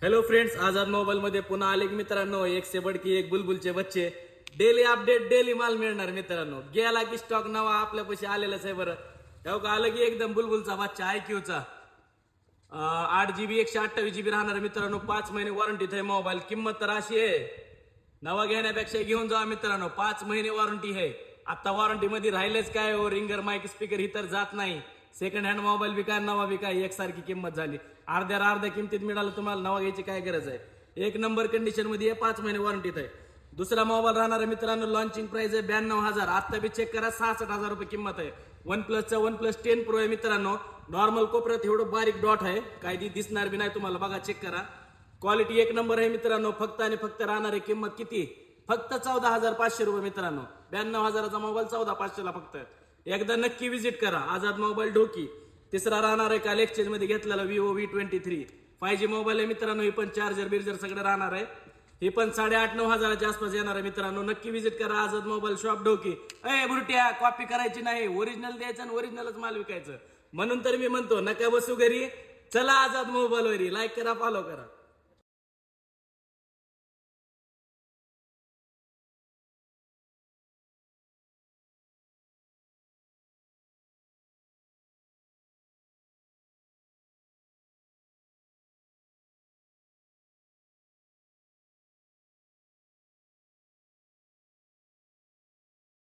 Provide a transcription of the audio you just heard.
Hello friends, Azad mobile मध्ये पुन्हा आले की मित्रांनो, एक से बडकी एक बुलबुलचे बच्चे. डेली अपडेट, डेली माल मिळणार मित्रांनो. गेला की स्टॉक नवा आपल्यापाशी आलेलाच आहे. बरं तेव्हा आलं की एकदम बुलबुलचा बच्चा IQ चा 8GB 128GB राहणार मित्रांनो. 5 महिने वॉरंटीत आहे मोबाईल. किंमत तर अशी आहे, नवा घेण्यापेक्षा घेऊन जावा मित्रांनो. 5 महिने वॉरंटी आहे. आता वॉरंटी मध्ये राहिलेच काय हो, रिंगर माईक स्पीकर ही तर जात नाही. सेकंड हँड मोबाईल बी काय नवा बी काय एकसारखी किंमत झाली. अर्ध्या किमतीत मिळालं तुम्हाला, नवा घ्यायची काय गरज आहे. एक नंबर कंडिशन मध्ये 5 महिने वॉरंटीत आहे. दुसरा मोबाईल राहणार आहे मित्रांनो, लॉन्चिंग प्राइस आहे 92,000. आता बी चेक करा, 66,000 रुपये किंमत आहे. OnePlusचा OnePlus 10 Pro आहे मित्रांनो. नॉर्मल कोपऱ्यात एवढं बारीक डॉट आहे, काय ती दिसणार बी नाही तुम्हाला. बघा, चेक करा, क्वालिटी एक नंबर आहे मित्रांनो. फक्त आणि फक्त राहणार आहे किंमत किती, फक्त 14,500 रुपये मित्रांनो. 92,000चा मोबाईल 14,500 ला फक्त. एकदा नक्की विजिट करा, आझाद मोबाईल ढोकी. तिसरा राहणार आहे काल एक्सचेंज मध्ये घेतलेला Vivo V23 5G मोबाईल आहे मित्रांनो. ही पण चार्जर बिर्जर सगळं राहणार आहे. ही पण 8,500-9 हजाराच्या आसपास येणार आहे मित्रांनो. नक्की विजिट करा आझाद मोबाईल शॉप ढोकी. बुरट्या, कॉपी करायची नाही, ओरिजिनल द्यायचं आणि ओरिजिनलच माल विकायचं. म्हणून तर मी म्हणतो, नका बसू घरी, चला आझाद मोबाईल वरी. लाईक करा, फॉलो करा.